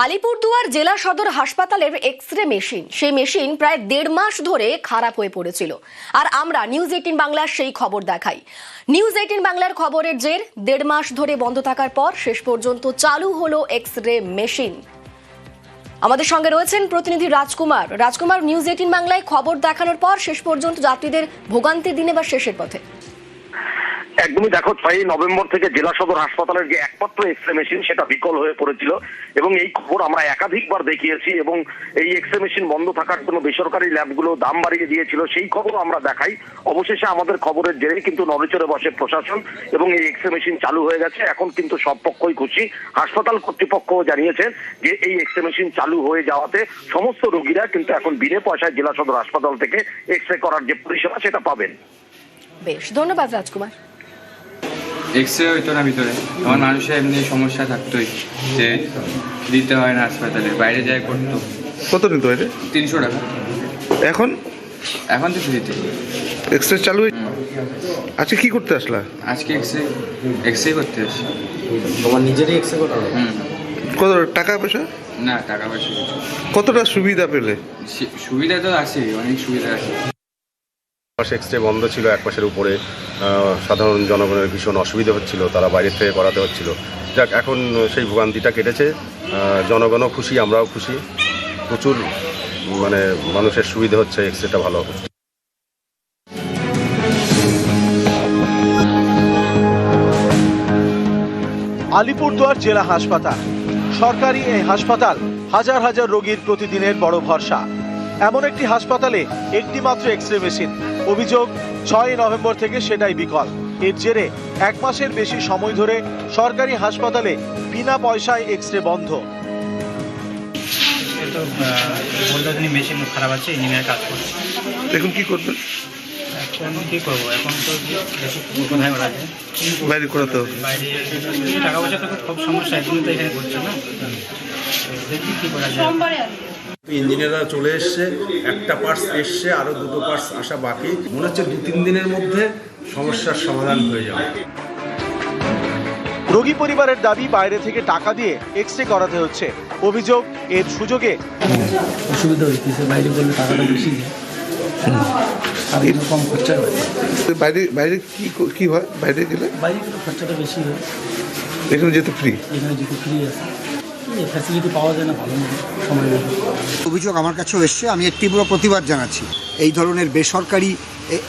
আলিপুরদুয়ার জেলা সদর হাসপাতালের এক্স-রে মেশিন, সেই মেশিন প্রায় 1.5 মাস ধরে খারাপ হয়ে পড়েছিল। আর আমরা নিউজ 18 বাংলার সেই খবর দেখাই। নিউজ 18 বাংলার খবরের জের 1.5 মাস ধরে বন্ধ থাকার পর শেষ পর্যন্ত চালু হলো এক্স-রে মেশিন। আমাদের সঙ্গে রয়েছেন প্রতিনিধি রাজকুমার। রাজকুমার, নিউজ 18 বাংলায় খবর দেখানোর পর শেষ পর্যন্ত যাত্রীদের ভোগান্তির দিনে বা শেষের পথে। একদমই দেখো, 6 নভেম্বর থেকে জেলা সদর হাসপাতালের যে একমাত্র এক্স-রে মেশিন সেটা বিকল হয়ে পড়েছিল এবং এই খবর আমরা একাধিকবার দেখিয়েছি এবং এই এক্স-রে মেশিন বন্ধ থাকার জন্য বেসরকারি ল্যাবগুলো দাম বাড়িয়ে দিয়েছিল, সেই খবর আমরা দেখাই। অবশেষে আমাদের খবরের জেরে কিন্তু নড়েচড়ে বসে প্রশাসন এবং এই এক্স-রে মেশিন চালু হয়ে গেছে। এখন কিন্তু সব পক্ষই খুশি। হাসপাতাল কর্তৃপক্ষ জানিয়েছেন যে এই এক্স-রে মেশিন চালু হয়ে যাওয়াতে সমস্ত রোগীরা কিন্তু এখন বিনা পয়সায় জেলা সদর হাসপাতাল থেকে এক্স-রে করার যে পরিষেবা সেটা পাবেন। বেশ, ধন্যবাদ রাজকুমার। এক্স-রে হইতো না ভিতরে, আমার মানুষের এমনি সমস্যা থাকতোই যে দিতে হয় না হাসপাতালে, বাইরে যায় করতো। কত নিত এটা? 300 টাকা। এখন এখন তো ফ্রিতে এক্সরে চালু হয়ে। আজকে কি করতে আসলা? আজকে এক্স-রে করতে আসছি। তোমার নিজেরই এক্সরে করা? কত টাকা পয়সা? না, টাকা পয়সা কিছু। কতটা সুবিধা পেলে? সুবিধা তো আছে, অনেক সুবিধা আছে। এক্সরে বন্ধ ছিল, 1 মাসের উপরে সাধারণ জনগণের ভীষণ অসুবিধা হচ্ছিল, তারা বাইরে থেকে করাতে হচ্ছিল। যাক, এখন সেই ভোগান্তিটা কেটেছে, জনগণও খুশি, আমরাও খুশি। প্রচুর মানুষের সুবিধা হচ্ছে, এক্সরেটা ভালো হচ্ছে। আলিপুরদুয়ার জেলা হাসপাতাল, সরকারি এই হাসপাতাল হাজার হাজার রোগীর প্রতিদিনের বড় ভরসা। এমন একটি হাসপাতালে একটি মাত্র এক্স-রে মেশিন। অভিযোগ 6 নভেম্বর থেকে সেটাই বিকল। এর জেরে 1 মাসের বেশি সময় ধরে সরকারি হাসপাতালে বিনা পয়সায় এক্স-রে বন্ধ। মেশিন খারাপ আছে, ইঞ্জিনিয়ার কাজ করছে। এখন কি করবেন? এখন কি করবো? এখন তো কোথায় ওরা যায়, বাইরে করাতে হবে। বাইরে টাকা পয়সা তো খুব সমস্যা, এখন তো এখানে করছে না। দেখি কি করা যায়। ইঞ্জিনিয়াররা চলে এসছে, একটা পার্টস এসছে, আরো 2টো পার্টস আসা বাকি। মনে হচ্ছে 2-3 দিনের মধ্যে সমস্যার সমাধান হয়ে যাবে। রোগী পরিবারের দাবি, বাইরে থেকে টাকা দিয়ে এক্স-রে করাতে হচ্ছে। অভিযোগ, এর সুযোগে অসুবিধা হইতেছে, বাইরে করলে টাকাটা বেশি যায় আর এরকম খরচা হয়। বাইরে কি হয়? বাইরে গেলে খরচাটা বেশি হয়। এখানে যেতে ফ্রি? এখানে যেতে ফ্রি আছে, ফ্যাসিলিটি পাওয়া যায় না ভালো মতো সময়। অভিযোগ আমার কাছেও এসছে, আমি এর তীব্র প্রতিবাদ জানাচ্ছি। এই ধরনের বেসরকারি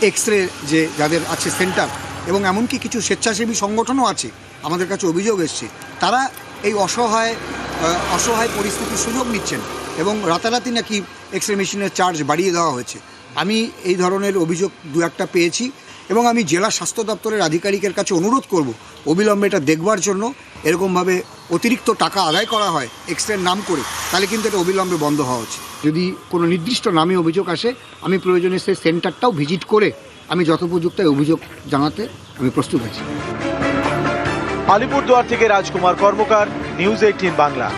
এক্স-রে যে যাদের আছে সেন্টার, এবং এমনকি কিছু স্বেচ্ছাসেবী সংগঠনও আছে, আমাদের কাছে অভিযোগ এসছে, তারা এই অসহায় পরিস্থিতির সুযোগ নিচ্ছেন এবং রাতারাতি নাকি এক্স-রে মেশিনের চার্জ বাড়িয়ে দেওয়া হয়েছে। আমি এই ধরনের অভিযোগ 2-1টা পেয়েছি এবং আমি জেলা স্বাস্থ্য দপ্তরের আধিকারিকের কাছে অনুরোধ করব অবিলম্বে এটা দেখবার জন্য। এরকমভাবে অতিরিক্ত টাকা আদায় করা হয় এক্স-রের নাম করে, তাহলে কিন্তু এটা অবিলম্বে বন্ধ হওয়া উচিত। যদি কোনো নির্দিষ্ট নামে অভিযোগ আসে, আমি প্রয়োজনে সেই সেন্টারটাও ভিজিট করে আমি যথোপযুক্ত অভিযোগ জানাতে আমি প্রস্তুত আছি। আলিপুরদুয়ার থেকে রাজকুমার কর্মকার, নিউজ 18 বাংলা।